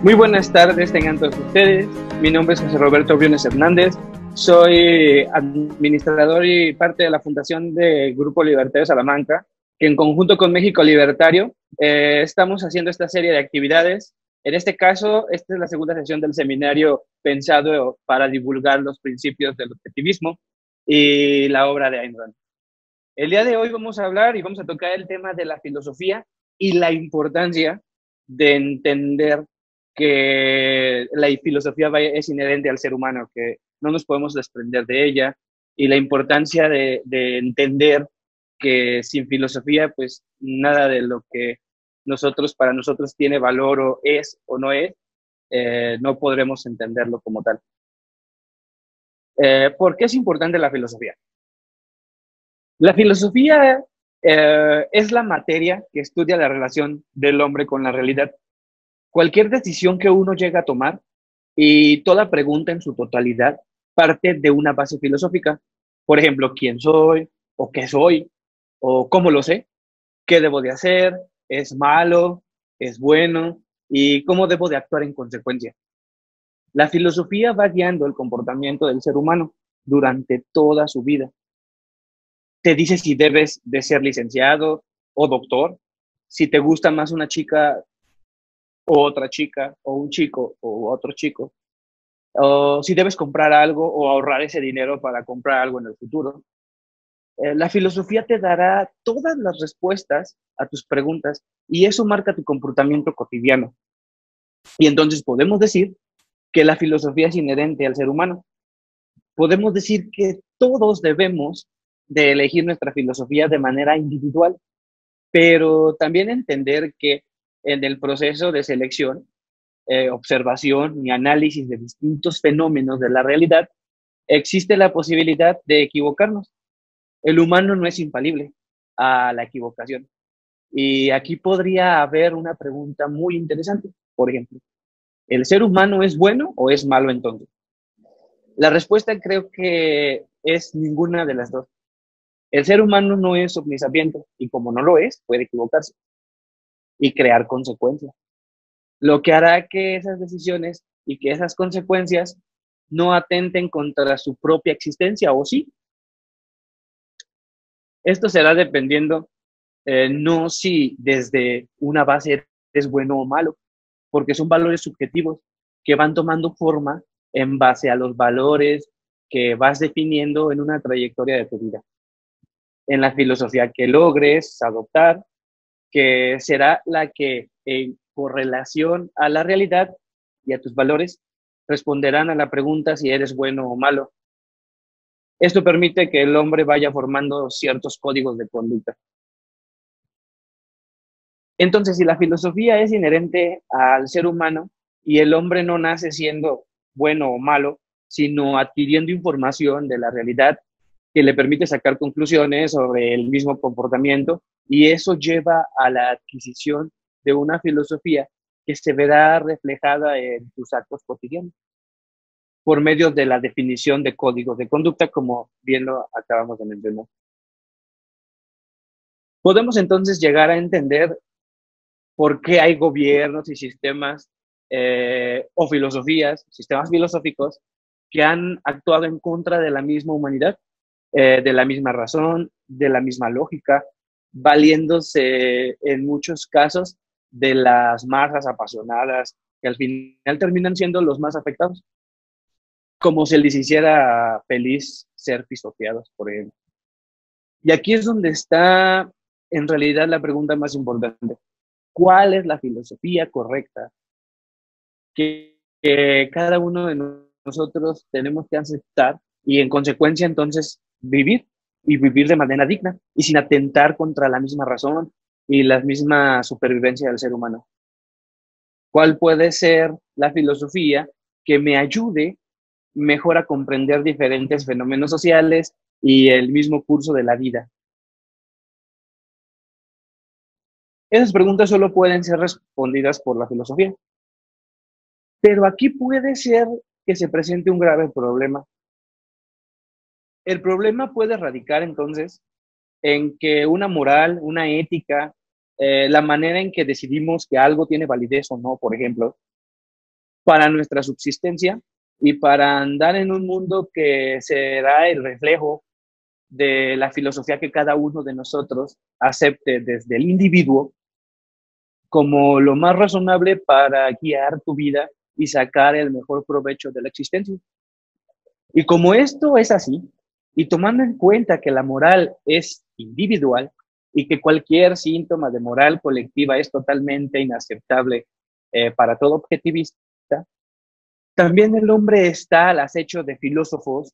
Muy buenas tardes, tengan todos ustedes. Mi nombre es José Roberto Briones Hernández. Soy administrador y parte de la fundación de Grupo Libertario Salamanca, que en conjunto con México Libertario estamos haciendo esta serie de actividades. En este caso, esta es la segunda sesión del seminario pensado para divulgar los principios del objetivismo y la obra de Ayn Rand. El día de hoy vamos a hablar y vamos a tocar el tema de la filosofía y la importancia de entender que la filosofía es inherente al ser humano, que no nos podemos desprender de ella, y la importancia de entender que sin filosofía, pues nada de lo que para nosotros tiene valor o es o no es, no podremos entenderlo como tal. ¿Por qué es importante la filosofía? La filosofía es la materia que estudia la relación del hombre con la realidad. Cualquier decisión que uno llega a tomar y toda pregunta en su totalidad parte de una base filosófica. Por ejemplo, ¿quién soy? ¿O qué soy? ¿O cómo lo sé? ¿Qué debo de hacer? ¿Es malo? ¿Es bueno? ¿Y cómo debo de actuar en consecuencia? La filosofía va guiando el comportamiento del ser humano durante toda su vida. Te dice si debes de ser licenciado o doctor, si te gusta más una chica o otra chica, o un chico o otro chico, o si debes comprar algo o ahorrar ese dinero para comprar algo en el futuro. La filosofía te dará todas las respuestas a tus preguntas y eso marca tu comportamiento cotidiano. Y entonces podemos decir que la filosofía es inherente al ser humano. Podemos decir que todos debemos de elegir nuestra filosofía de manera individual, pero también entender que en el proceso de selección, observación y análisis de distintos fenómenos de la realidad, existe la posibilidad de equivocarnos. El humano no es infalible a la equivocación. Y aquí podría haber una pregunta muy interesante. Por ejemplo, ¿el ser humano es bueno o es malo entonces? La respuesta creo que es ninguna de las dos. El ser humano no es omnisapiente y como no lo es, puede equivocarse y crear consecuencias. Lo que hará que esas decisiones y que esas consecuencias no atenten contra su propia existencia, ¿o sí? Esto será dependiendo, no si desde una base es bueno o malo, porque son valores subjetivos que van tomando forma en base a los valores que vas definiendo en una trayectoria de tu vida. En la filosofía que logres adoptar, que será la que en correlación a la realidad y a tus valores responderán a la pregunta si eres bueno o malo. Esto permite que el hombre vaya formando ciertos códigos de conducta. Entonces, si la filosofía es inherente al ser humano y el hombre no nace siendo bueno o malo, sino adquiriendo información de la realidad que le permite sacar conclusiones sobre el mismo comportamiento, y eso lleva a la adquisición de una filosofía que se verá reflejada en tus actos cotidianos por medio de la definición de códigos de conducta, como bien lo acabamos de mencionar. Podemos entonces llegar a entender por qué hay gobiernos y sistemas o filosofías, sistemas filosóficos que han actuado en contra de la misma humanidad, de la misma razón, de la misma lógica, valiéndose en muchos casos de las masas apasionadas que al final terminan siendo los más afectados, como si les hiciera feliz ser pisoteados, por ejemplo. Y aquí es donde está en realidad la pregunta más importante. ¿Cuál es la filosofía correcta que cada uno de nosotros tenemos que aceptar y en consecuencia entonces vivir y vivir de manera digna y sin atentar contra la misma razón y la misma supervivencia del ser humano? ¿Cuál puede ser la filosofía que me ayude mejor a comprender diferentes fenómenos sociales y el mismo curso de la vida? Esas preguntas solo pueden ser respondidas por la filosofía. Pero aquí puede ser que se presente un grave problema. El problema puede radicar entonces en que una moral, una ética, la manera en que decidimos que algo tiene validez o no, por ejemplo, para nuestra subsistencia y para andar en un mundo que será el reflejo de la filosofía que cada uno de nosotros acepte desde el individuo como lo más razonable para guiar tu vida y sacar el mejor provecho de la existencia. Y como esto es así, y tomando en cuenta que la moral es individual y que cualquier síntoma de moral colectiva es totalmente inaceptable para todo objetivista, también el hombre está al acecho de filósofos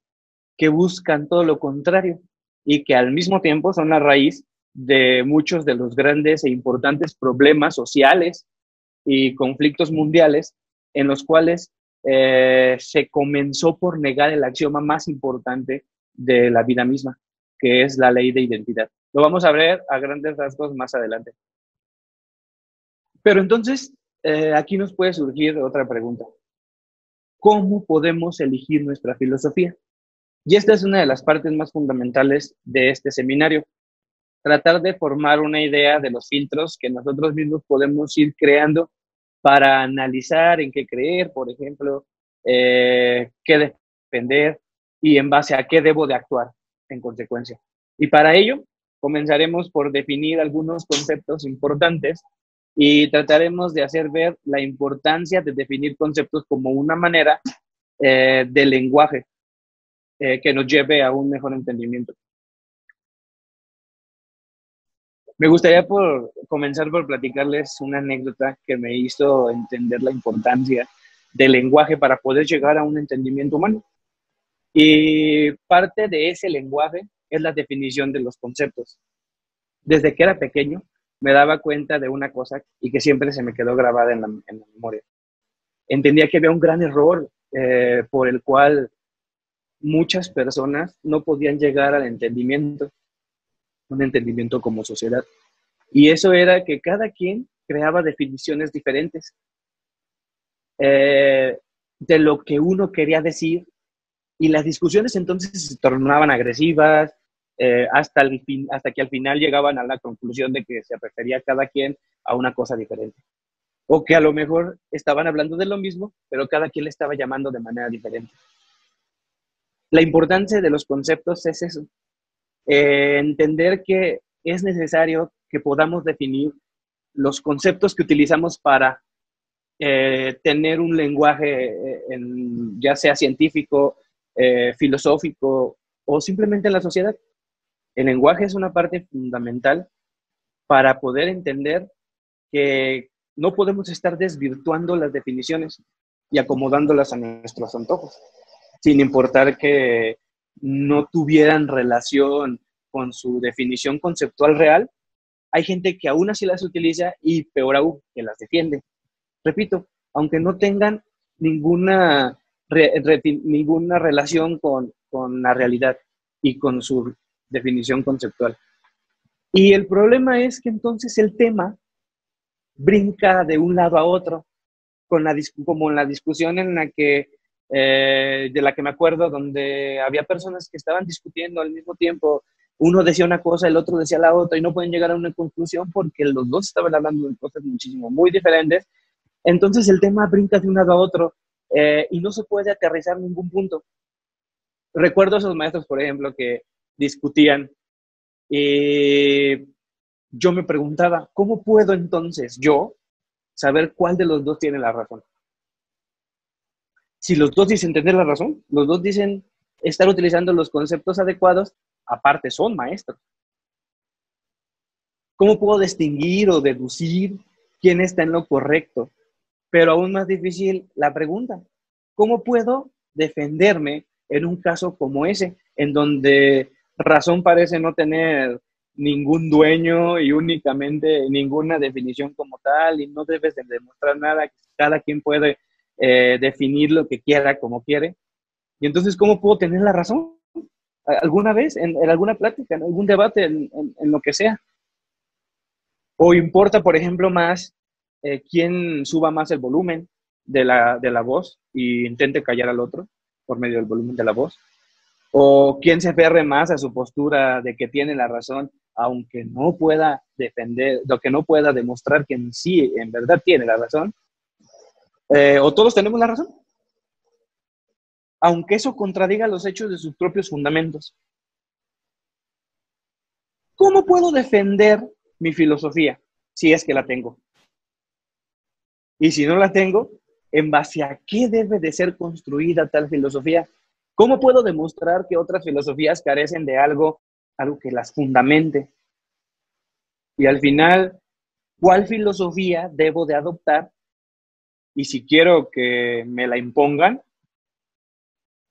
que buscan todo lo contrario y que al mismo tiempo son la raíz de muchos de los grandes e importantes problemas sociales y conflictos mundiales en los cuales se comenzó por negar el axioma más importante de la vida misma, que es la ley de identidad. Lo vamos a ver a grandes rasgos más adelante. Pero entonces, aquí nos puede surgir otra pregunta. ¿Cómo podemos elegir nuestra filosofía? Y esta es una de las partes más fundamentales de este seminario. Tratar de formar una idea de los filtros que nosotros mismos podemos ir creando para analizar en qué creer, por ejemplo, qué defender y en base a qué debo de actuar en consecuencia. Y para ello, comenzaremos por definir algunos conceptos importantes y trataremos de hacer ver la importancia de definir conceptos como una manera de lenguaje que nos lleve a un mejor entendimiento. Me gustaría comenzar por platicarles una anécdota que me hizo entender la importancia del lenguaje para poder llegar a un entendimiento humano. Y parte de ese lenguaje es la definición de los conceptos. Desde que era pequeño me daba cuenta de una cosa y que siempre se me quedó grabada en la memoria. Entendía que había un gran error por el cual muchas personas no podían llegar al entendimiento, un entendimiento como sociedad. Y eso era que cada quien creaba definiciones diferentes de lo que uno quería decir y las discusiones entonces se tornaban agresivas hasta que al final llegaban a la conclusión de que se refería cada quien a una cosa diferente. O que a lo mejor estaban hablando de lo mismo, pero cada quien le estaba llamando de manera diferente. La importancia de los conceptos es eso, entender que es necesario que podamos definir los conceptos que utilizamos para tener un lenguaje, ya sea científico, filosófico o simplemente en la sociedad. El lenguaje es una parte fundamental para poder entender que no podemos estar desvirtuando las definiciones y acomodándolas a nuestros antojos, sin importar que no tuvieran relación con su definición conceptual real. Hay gente que aún así las utiliza y peor aún, que las defiende. Repito, aunque no tengan ninguna relación con la realidad y con su definición conceptual. Y el problema es que entonces el tema brinca de un lado a otro, como en la discusión en la que, de la que me acuerdo, donde había personas que estaban discutiendo al mismo tiempo. Uno decía una cosa, el otro decía la otra, y no pueden llegar a una conclusión porque los dos estaban hablando de cosas muchísimo, muy diferentes. Entonces el tema brinca de un lado a otro y no se puede aterrizar ningún punto. Recuerdo a esos maestros, por ejemplo, que discutían y yo me preguntaba, ¿cómo puedo entonces yo saber cuál de los dos tiene la razón? Si los dos dicen tener la razón, los dos dicen estar utilizando los conceptos adecuados, aparte son maestros. ¿Cómo puedo distinguir o deducir quién está en lo correcto? Pero aún más difícil la pregunta, ¿cómo puedo defenderme en un caso como ese, en donde razón parece no tener ningún dueño y únicamente ninguna definición como tal y no debes de demostrar nada, cada quien puede definir lo que quiera como quiere? Y entonces, ¿cómo puedo tener la razón? ¿Alguna vez, en alguna plática, en algún debate, en lo que sea? ¿O importa, por ejemplo, más quién suba más el volumen de la voz y intente callar al otro por medio del volumen de la voz? ¿O quién se aferre más a su postura de que tiene la razón, aunque no pueda defender, lo que no pueda demostrar que en sí, en verdad, tiene la razón? ¿O todos tenemos la razón? Aunque eso contradiga los hechos de sus propios fundamentos. ¿Cómo puedo defender mi filosofía si es que la tengo? Y si no la tengo, ¿en base a qué debe de ser construida tal filosofía? ¿Cómo puedo demostrar que otras filosofías carecen de algo que las fundamente? Y al final, ¿cuál filosofía debo de adoptar? Y si quiero que me la impongan,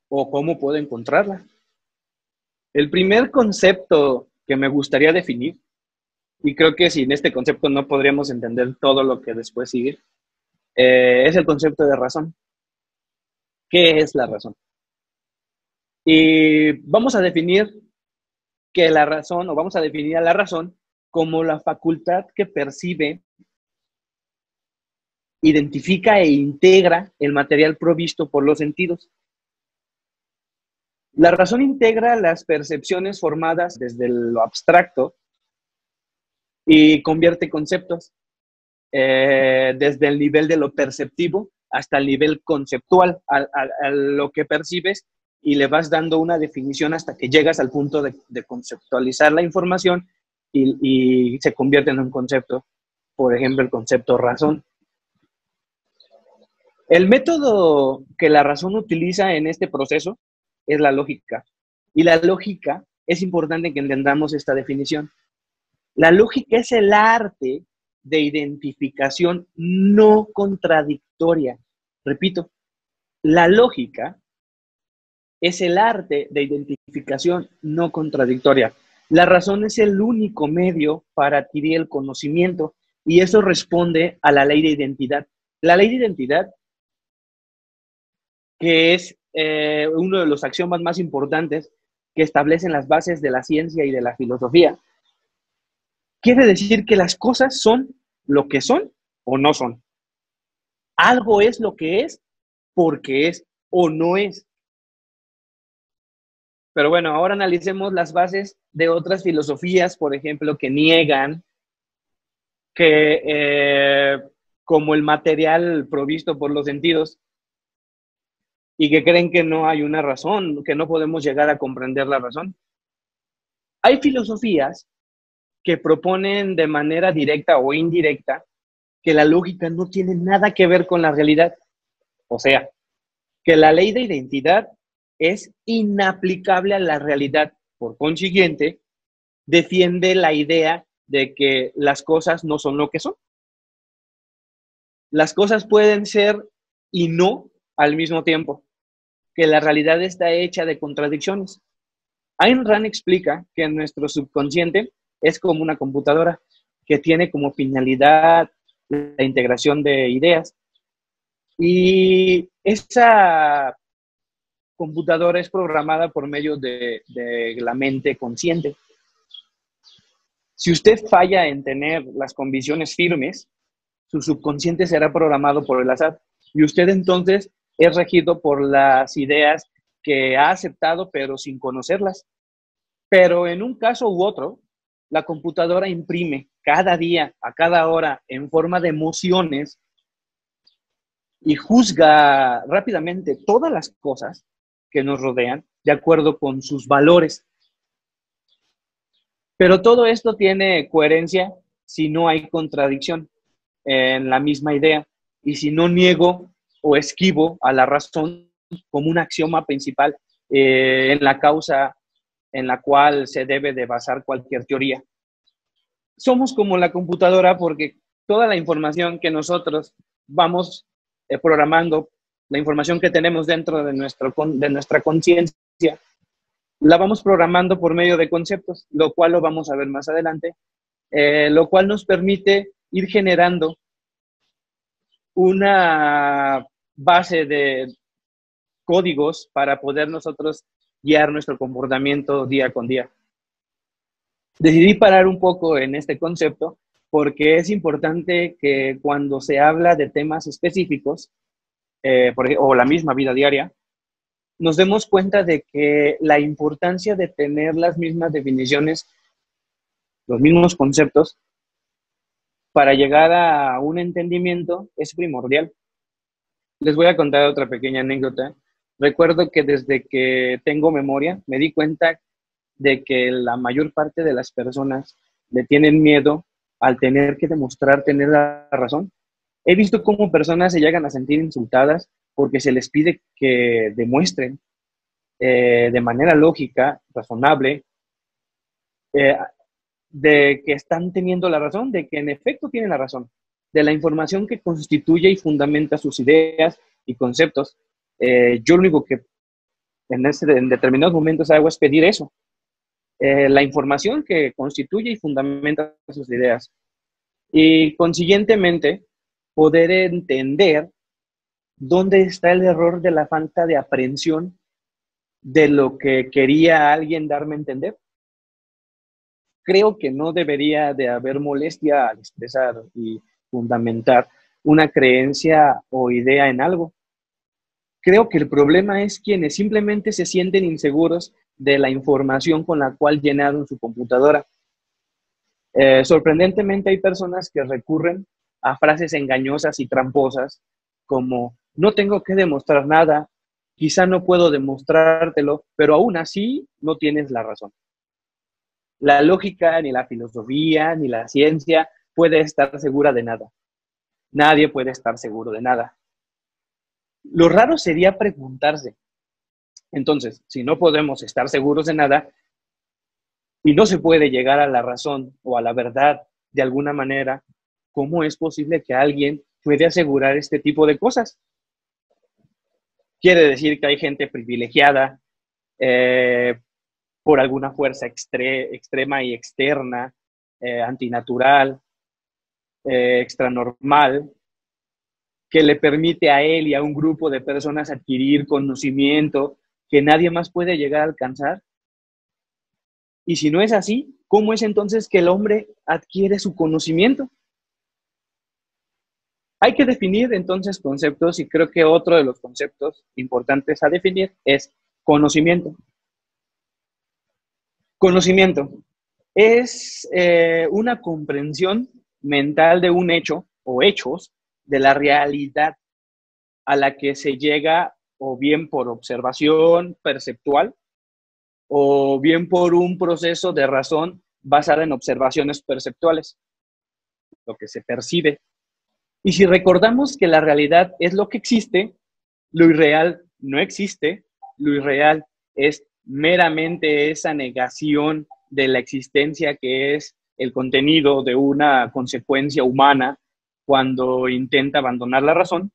¿o cómo puedo encontrarla? El primer concepto que me gustaría definir, y creo que sin este concepto no podríamos entender todo lo que después sigue, es el concepto de razón. ¿Qué es la razón? Y vamos a definir que la razón, o vamos a definir a la razón como la facultad que percibe, identifica e integra el material provisto por los sentidos. La razón integra las percepciones formadas desde lo abstracto y convierte conceptos desde el nivel de lo perceptivo hasta el nivel conceptual, a lo que percibes, y le vas dando una definición hasta que llegas al punto de conceptualizar la información y se convierte en un concepto. Por ejemplo, el concepto razón. El método que la razón utiliza en este proceso es la lógica. Y la lógica, es importante que entendamos esta definición. La lógica es el arte de identificación no contradictoria. Repito, la lógica es el arte de identificación no contradictoria. La razón es el único medio para adquirir el conocimiento y eso responde a la ley de identidad. La ley de identidad, que es uno de los axiomas más importantes que establecen las bases de la ciencia y de la filosofía, quiere decir que las cosas son lo que son o no son. Algo es lo que es porque es o no es. Pero bueno, ahora analicemos las bases de otras filosofías, por ejemplo, que niegan que como el material provisto por los sentidos y que creen que no hay una razón, que no podemos llegar a comprender la razón. Hay filosofías que proponen de manera directa o indirecta que la lógica no tiene nada que ver con la realidad. O sea, que la ley de identidad es inaplicable a la realidad. Por consiguiente, defiende la idea de que las cosas no son lo que son. Las cosas pueden ser y no al mismo tiempo, que la realidad está hecha de contradicciones. Ayn Rand explica que nuestro subconsciente es como una computadora que tiene como finalidad la integración de ideas. Y esa computadora es programada por medio de la mente consciente. Si usted falla en tener las convicciones firmes, su subconsciente será programado por el azar y usted entonces es regido por las ideas que ha aceptado pero sin conocerlas. Pero en un caso u otro, la computadora imprime cada día, a cada hora, en forma de emociones y juzga rápidamente todas las cosas que nos rodean de acuerdo con sus valores. Pero todo esto tiene coherencia si no hay contradicción en la misma idea y si no niego o esquivo a la razón como un axioma principal en la causa en la cual se debe de basar cualquier teoría. Somos como la computadora porque toda la información que nosotros vamos programando, la información que tenemos dentro de nuestra conciencia, la vamos programando por medio de conceptos, lo cual lo vamos a ver más adelante, lo cual nos permite ir generando una base de códigos para poder nosotros guiar nuestro comportamiento día con día. Decidí parar un poco en este concepto porque es importante que cuando se habla de temas específicos, o la misma vida diaria, nos demos cuenta de que la importancia de tener las mismas definiciones, los mismos conceptos, para llegar a un entendimiento es primordial. Les voy a contar otra pequeña anécdota. Recuerdo que desde que tengo memoria me di cuenta de que la mayor parte de las personas le tienen miedo al tener que demostrar tener la razón. He visto cómo personas se llegan a sentir insultadas porque se les pide que demuestren de manera lógica, razonable, eh, de que están teniendo la razón, de que en efecto tienen la razón, de la información que constituye y fundamenta sus ideas y conceptos. Yo lo único que en determinados momentos hago es pedir eso, la información que constituye y fundamenta sus ideas. Y consiguientemente, poder entender dónde está el error de la falta de aprehensión de lo que quería alguien darme a entender. Creo que no debería de haber molestia al expresar y fundamentar una creencia o idea en algo. Creo que el problema es quienes simplemente se sienten inseguros de la información con la cual llenaron su computadora. Sorprendentemente hay personas que recurren a frases engañosas y tramposas como no tengo que demostrar nada, quizá no puedo demostrártelo, pero aún así no tienes la razón. La lógica, ni la filosofía, ni la ciencia puede estar segura de nada. Nadie puede estar seguro de nada. Lo raro sería preguntarse, entonces, si no podemos estar seguros de nada y no se puede llegar a la razón o a la verdad de alguna manera, ¿cómo es posible que alguien puede asegurar este tipo de cosas? Quiere decir que hay gente privilegiada por alguna fuerza extrema y externa, antinatural, extranormal, que le permite a él y a un grupo de personas adquirir conocimiento que nadie más puede llegar a alcanzar. Y si no es así, ¿cómo es entonces que el hombre adquiere su conocimiento? Hay que definir entonces conceptos y creo que otro de los conceptos importantes a definir es conocimiento. Conocimiento es una comprensión mental de un hecho o hechos de la realidad a la que se llega o bien por observación perceptual o bien por un proceso de razón basada en observaciones perceptuales, lo que se percibe. Y si recordamos que la realidad es lo que existe, lo irreal no existe, lo irreal es meramente esa negación de la existencia que es el contenido de una consecuencia humana cuando intenta abandonar la razón.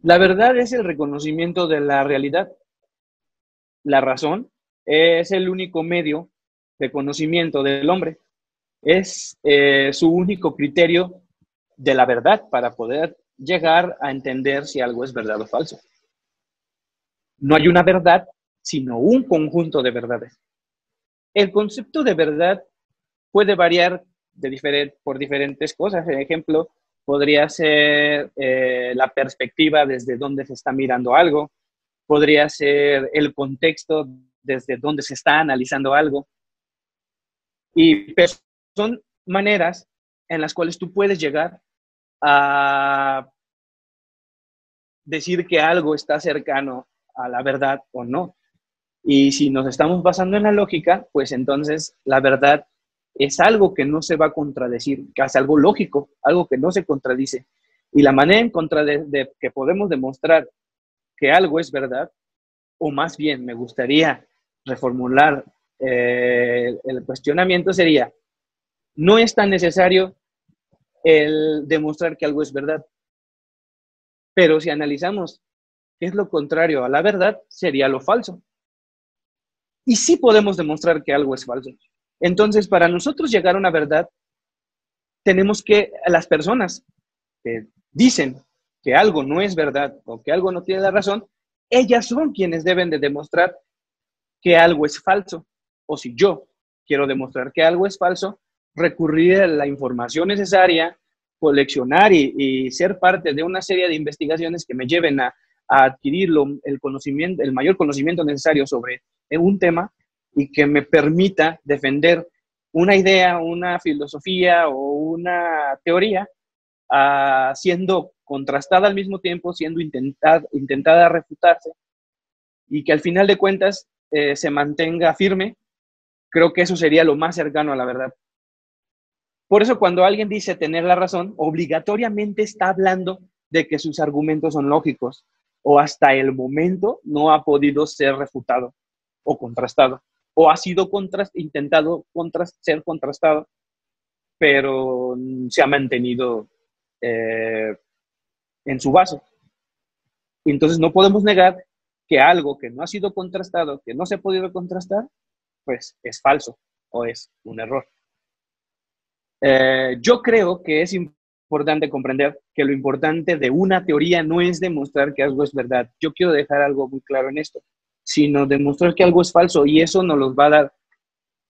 La verdad es el reconocimiento de la realidad. La razón es el único medio de conocimiento del hombre. Es su único criterio de la verdad para poder llegar a entender si algo es verdad o falso. No hay una verdad, sino un conjunto de verdades. El concepto de verdad puede variar por diferentes cosas. Por ejemplo, podría ser la perspectiva desde donde se está mirando algo, podría ser el contexto desde donde se está analizando algo. Y son maneras en las cuales tú puedes llegar a decir que algo está cercano a la verdad o no. Y si nos estamos basando en la lógica, pues entonces la verdad es algo que no se va a contradecir, que es algo lógico, algo que no se contradice. Y la manera en contra de que podemos demostrar que algo es verdad, o más bien me gustaría reformular el cuestionamiento, sería, no es tan necesario el demostrar que algo es verdad, pero si analizamos qué es lo contrario a la verdad, sería lo falso. Y sí podemos demostrar que algo es falso. Entonces, para nosotros llegar a una verdad, tenemos que, las personas que dicen que algo no es verdad o que algo no tiene la razón, ellas son quienes deben de demostrar que algo es falso. O si yo quiero demostrar que algo es falso, recurrir a la información necesaria, coleccionar y ser parte de una serie de investigaciones que me lleven a adquirir el conocimiento, el mayor conocimiento necesario sobre un tema y que me permita defender una idea, una filosofía o una teoría siendo contrastada al mismo tiempo, siendo intentada refutarse, y que al final de cuentas se mantenga firme, creo que eso sería lo más cercano a la verdad. Por eso cuando alguien dice tener la razón, obligatoriamente está hablando de que sus argumentos son lógicos o hasta el momento no ha podido ser refutado o contrastado o ha sido intentado ser contrastado, pero se ha mantenido en su base. Entonces no podemos negar que algo que no ha sido contrastado, que no se ha podido contrastar, pues es falso o es un error. Yo creo que es importante comprender que lo importante de una teoría no es demostrar que algo es verdad. Yo quiero dejar algo muy claro en esto, sino demostrar que algo es falso, y eso nos lo va a dar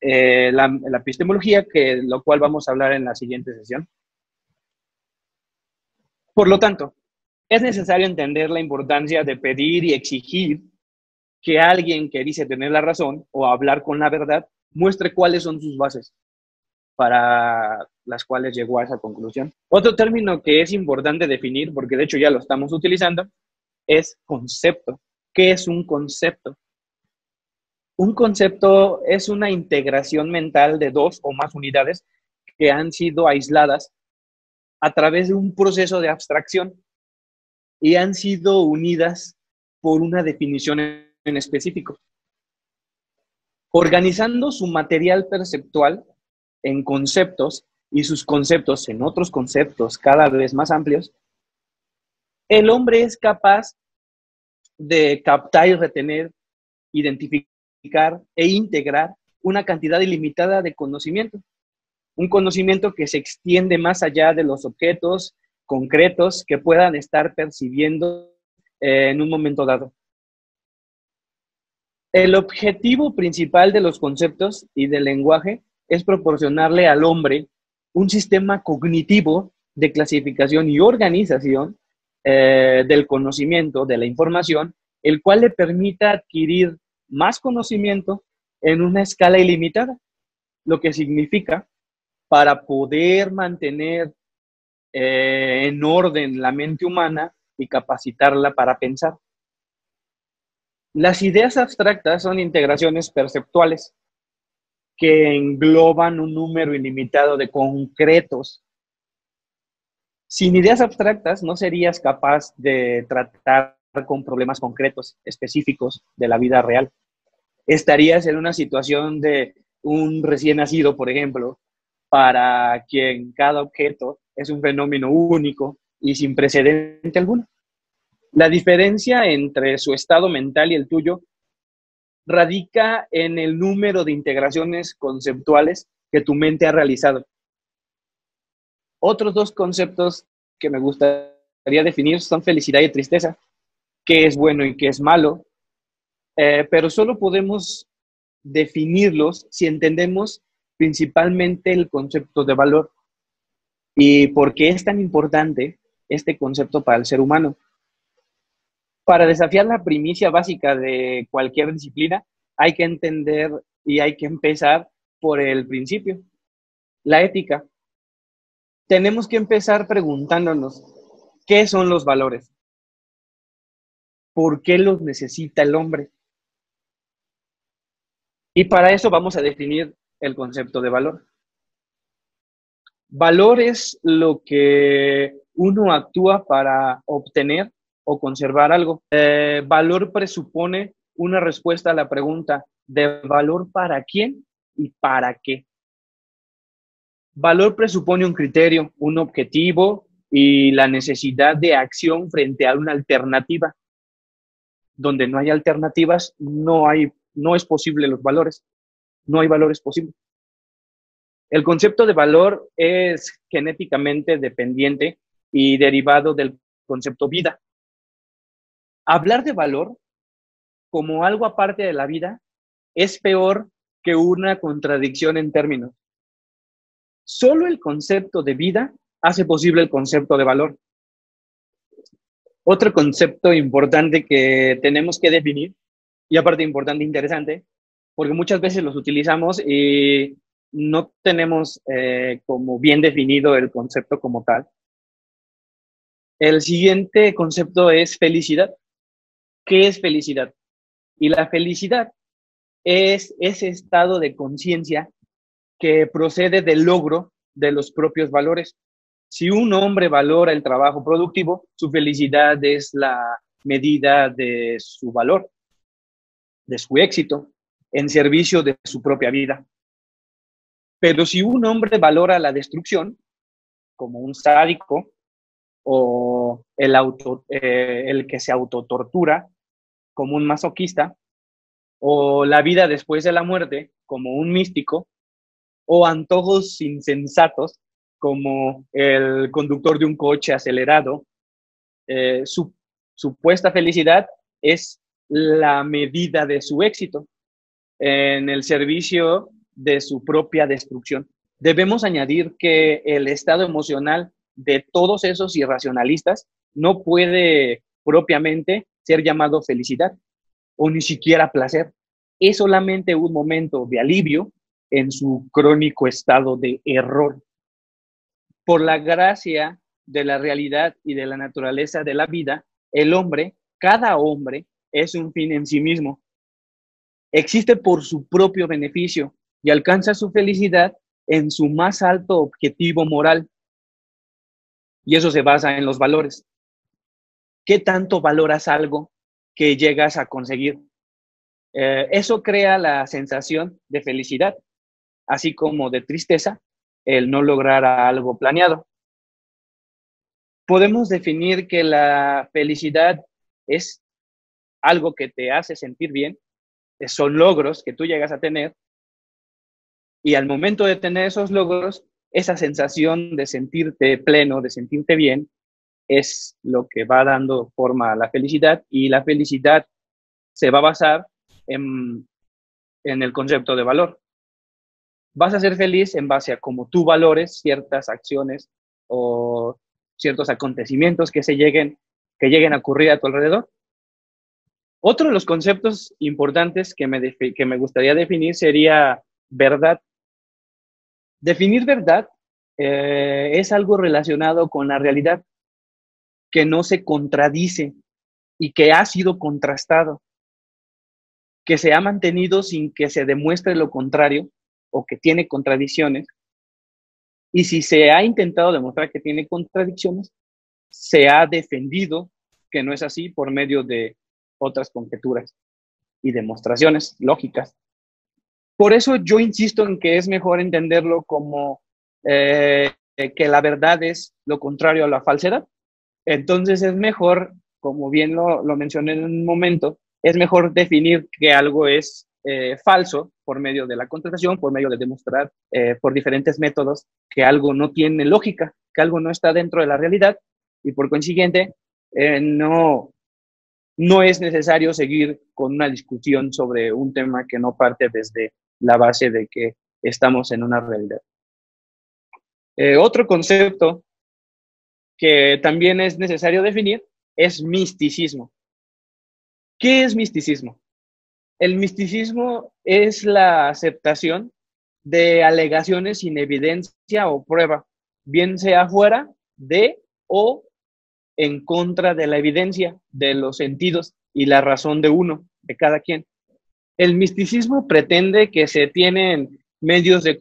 la epistemología, que lo cual vamos a hablar en la siguiente sesión. Por lo tanto, es necesario entender la importancia de pedir y exigir que alguien que dice tener la razón o hablar con la verdad muestre cuáles son sus bases para las cuales llegó a esa conclusión. Otro término que es importante definir, porque de hecho ya lo estamos utilizando, es concepto. ¿Qué es un concepto? Un concepto es una integración mental de dos o más unidades que han sido aisladas a través de un proceso de abstracción y han sido unidas por una definición en específico. Organizando su material perceptual en conceptos y sus conceptos en otros conceptos cada vez más amplios, el hombre es capaz de captar y retener, identificar e integrar una cantidad ilimitada de conocimiento. Un conocimiento que se extiende más allá de los objetos concretos que puedan estar percibiendo en un momento dado. El objetivo principal de los conceptos y del lenguaje es proporcionarle al hombre un sistema cognitivo de clasificación y organización del conocimiento, de la información, el cual le permita adquirir más conocimiento en una escala ilimitada, lo que significa, para poder mantener en orden la mente humana y capacitarla para pensar. Las ideas abstractas son integraciones perceptuales que engloban un número ilimitado de concretos. Sin ideas abstractas no serías capaz de tratar con problemas concretos, específicos de la vida real. Estarías en una situación de un recién nacido, por ejemplo, para quien cada objeto es un fenómeno único y sin precedente alguno. La diferencia entre su estado mental y el tuyo radica en el número de integraciones conceptuales que tu mente ha realizado. Otros dos conceptos que me gustaría definir son felicidad y tristeza, qué es bueno y qué es malo, pero solo podemos definirlos si entendemos principalmente el concepto de valor. ¿Y por qué es tan importante este concepto para el ser humano? Para desafiar la primicia básica de cualquier disciplina, hay que entender y hay que empezar por el principio, la ética. Tenemos que empezar preguntándonos, ¿qué son los valores? ¿Por qué los necesita el hombre? Y para eso vamos a definir el concepto de valor. Valor es lo que uno actúa para obtener o conservar algo. Valor presupone una respuesta a la pregunta de valor para quién y para qué. Valor presupone un criterio, un objetivo y la necesidad de acción frente a una alternativa. Donde no hay alternativas, no es posible los valores. No hay valores posibles. El concepto de valor es genéticamente dependiente y derivado del concepto vida. Hablar de valor como algo aparte de la vida es peor que una contradicción en términos. Solo el concepto de vida hace posible el concepto de valor. Otro concepto importante que tenemos que definir, y aparte importante e interesante, porque muchas veces los utilizamos y no tenemos como bien definido el concepto como tal, El siguiente concepto es felicidad. ¿Qué es felicidad? Y la felicidad es ese estado de conciencia que procede del logro de los propios valores. Si un hombre valora el trabajo productivo, su felicidad es la medida de su valor, de su éxito, en servicio de su propia vida. Pero si un hombre valora la destrucción, como un sádico, o el que se autotortura, como un masoquista, o la vida después de la muerte, como un místico, o antojos insensatos, como el conductor de un coche acelerado, su supuesta felicidad es la medida de su éxito en el servicio de su propia destrucción. Debemos añadir que el estado emocional de todos esos irracionalistas no puede propiamente ser llamado felicidad o ni siquiera placer. Es solamente un momento de alivio en su crónico estado de error. Por la gracia de la realidad y de la naturaleza de la vida, el hombre, cada hombre, es un fin en sí mismo. Existe por su propio beneficio y alcanza su felicidad en su más alto objetivo moral. Y eso se basa en los valores. ¿Qué tanto valoras algo que llegas a conseguir? Eso crea la sensación de felicidad, así como de tristeza, el no lograr algo planeado. Podemos definir que la felicidad es algo que te hace sentir bien, son logros que tú llegas a tener, y al momento de tener esos logros, esa sensación de sentirte pleno, de sentirte bien, es lo que va dando forma a la felicidad, y la felicidad se va a basar en el concepto de valor. Vas a ser feliz en base a cómo tú valores ciertas acciones o ciertos acontecimientos que lleguen a ocurrir a tu alrededor. Otro de los conceptos importantes que me gustaría definir sería verdad. Definir verdad es algo relacionado con la realidad, que no se contradice y que ha sido contrastado, que se ha mantenido sin que se demuestre lo contrario o que tiene contradicciones. Y si se ha intentado demostrar que tiene contradicciones, se ha defendido que no es así por medio de otras conjeturas y demostraciones lógicas. Por eso yo insisto en que es mejor entenderlo como que la verdad es lo contrario a la falsedad. Entonces es mejor, como bien lo mencioné en un momento, es mejor definir que algo es falso por medio de la contratación, por medio de demostrar por diferentes métodos que algo no tiene lógica, que algo no está dentro de la realidad, y por consiguiente no es necesario seguir con una discusión sobre un tema que no parte desde la base de que estamos en una realidad. Otro concepto que también es necesario definir es misticismo. ¿Qué es misticismo? El misticismo es la aceptación de alegaciones sin evidencia o prueba, bien sea fuera de o en contra de la evidencia, de los sentidos y la razón de uno, de cada quien. El misticismo pretende que se tienen medios de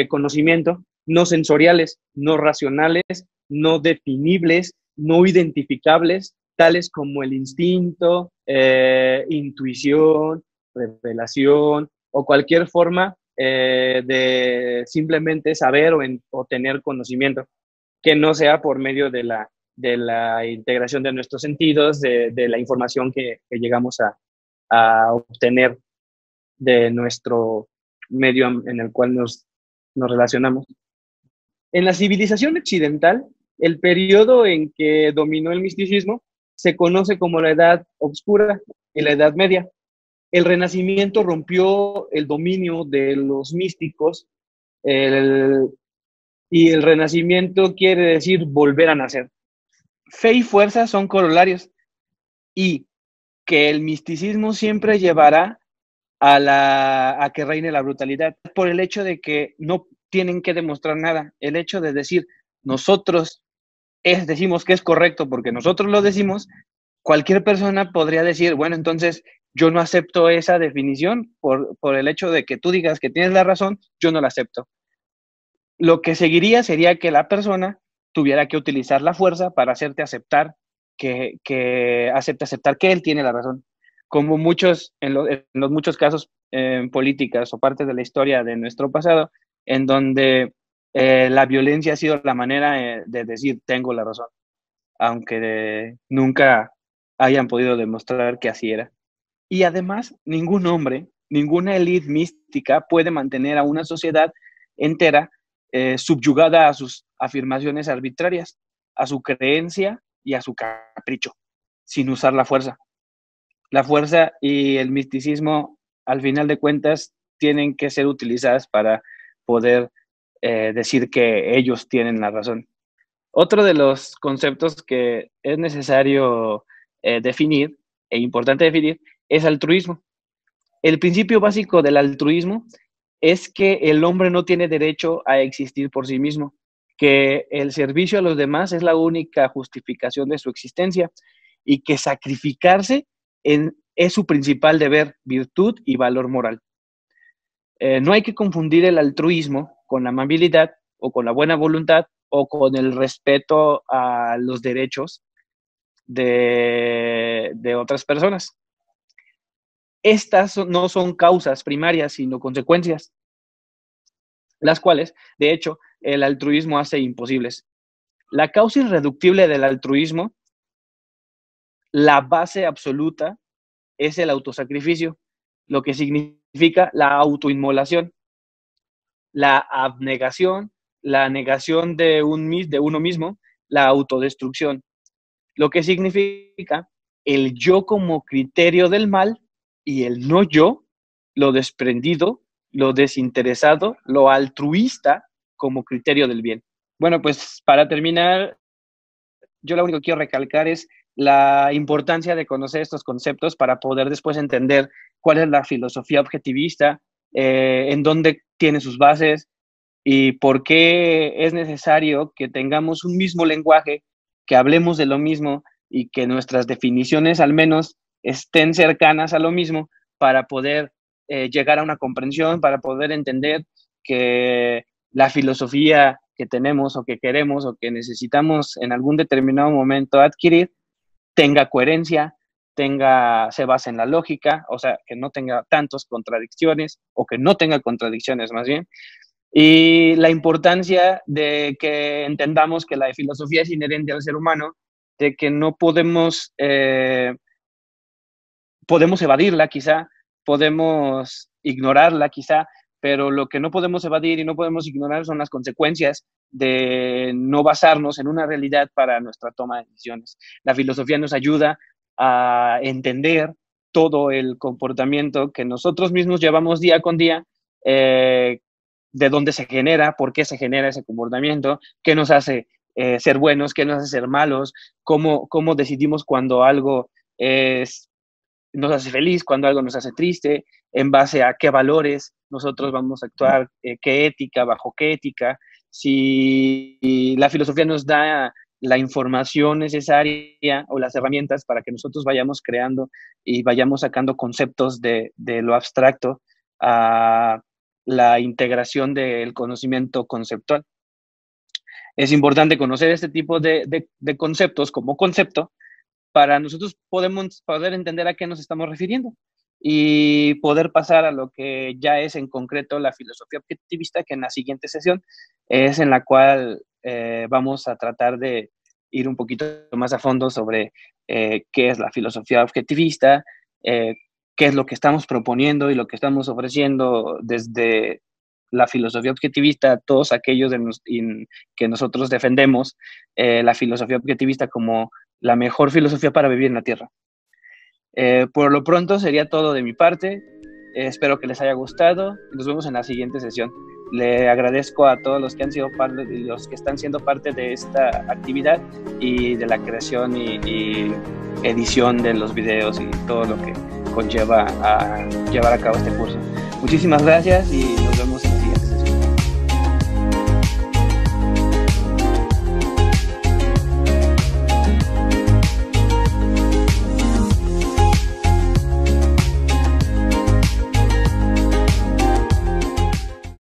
conocimiento no sensoriales, no racionales, no definibles, no identificables, tales como el instinto, intuición, revelación o cualquier forma de simplemente saber o tener conocimiento, que no sea por medio de la integración de nuestros sentidos, de la información que llegamos a obtener de nuestro medio en el cual nos relacionamos. En la civilización occidental, el periodo en que dominó el misticismo se conoce como la Edad Oscura y la Edad Media. El Renacimiento rompió el dominio de los místicos, y el Renacimiento quiere decir volver a nacer. Fe y fuerza son corolarios, y que el misticismo siempre llevará a que reine la brutalidad, por el hecho de que no tienen que demostrar nada. El hecho de decir, nosotros decimos que es correcto porque nosotros lo decimos, cualquier persona podría decir, bueno, entonces yo no acepto esa definición por el hecho de que tú digas que tienes la razón, yo no la acepto. Lo que seguiría sería que la persona tuviera que utilizar la fuerza para hacerte aceptar aceptar que él tiene la razón. Como muchos, en los muchos casos en políticas o partes de la historia de nuestro pasado, en donde la violencia ha sido la manera de decir tengo la razón, aunque nunca hayan podido demostrar que así era. Y además, ningún hombre, ninguna élite mística puede mantener a una sociedad entera subyugada a sus afirmaciones arbitrarias, a su creencia y a su capricho, sin usar la fuerza. La fuerza y el misticismo, al final de cuentas, tienen que ser utilizadas para poder decir que ellos tienen la razón. Otro de los conceptos que es necesario definir e importante definir es altruismo. El principio básico del altruismo es que el hombre no tiene derecho a existir por sí mismo, que el servicio a los demás es la única justificación de su existencia y que sacrificarse es su principal deber, virtud y valor moral. No hay que confundir el altruismo con la amabilidad o con la buena voluntad o con el respeto a los derechos de otras personas. Estas no son causas primarias, sino consecuencias, las cuales, de hecho, el altruismo hace imposibles. La causa irreductible del altruismo, la base absoluta, es el autosacrificio, lo que significa la autoinmolación, la abnegación, la negación de uno mismo, la autodestrucción, lo que significa el yo como criterio del mal y el no yo, lo desprendido, lo desinteresado, lo altruista como criterio del bien. Bueno, pues para terminar, yo lo único que quiero recalcar es la importancia de conocer estos conceptos para poder después entender cuál es la filosofía objetivista, en dónde tiene sus bases y por qué es necesario que tengamos un mismo lenguaje, que hablemos de lo mismo y que nuestras definiciones al menos estén cercanas a lo mismo para poder llegar a una comprensión, para poder entender que la filosofía que tenemos o que queremos o que necesitamos en algún determinado momento adquirir tenga coherencia, se base en la lógica, o sea, que no tenga tantas contradicciones o que no tenga contradicciones más bien. Y la importancia de que entendamos que la filosofía es inherente al ser humano, de que no podemos evadirla quizá, podemos ignorarla quizá, pero lo que no podemos evadir y no podemos ignorar son las consecuencias de no basarnos en una realidad para nuestra toma de decisiones. La filosofía nos ayuda a entender todo el comportamiento que nosotros mismos llevamos día con día, de dónde se genera, por qué se genera ese comportamiento, qué nos hace ser buenos, qué nos hace ser malos, cómo decidimos cuando algo nos hace feliz, cuando algo nos hace triste, en base a qué valores nosotros vamos a actuar, qué ética, bajo qué ética. Si la filosofía nos da la información necesaria o las herramientas para que nosotros vayamos creando y vayamos sacando conceptos de lo abstracto a la integración del conocimiento conceptual. Es importante conocer este tipo de conceptos como concepto para nosotros poder entender a qué nos estamos refiriendo y poder pasar a lo que ya es en concreto la filosofía objetivista, que en la siguiente sesión es en la cual vamos a tratar de ir un poquito más a fondo sobre qué es la filosofía objetivista, qué es lo que estamos proponiendo y lo que estamos ofreciendo desde la filosofía objetivista, todos aquellos que nosotros defendemos la filosofía objetivista como la mejor filosofía para vivir en la Tierra. Por lo pronto sería todo de mi parte. Espero que les haya gustado. Nos vemos en la siguiente sesión. Le agradezco a todos los que han sido parte, los que están siendo parte de esta actividad y de la creación y edición de los videos y todo lo que conlleva a llevar a cabo este curso. Muchísimas gracias y nos vemos en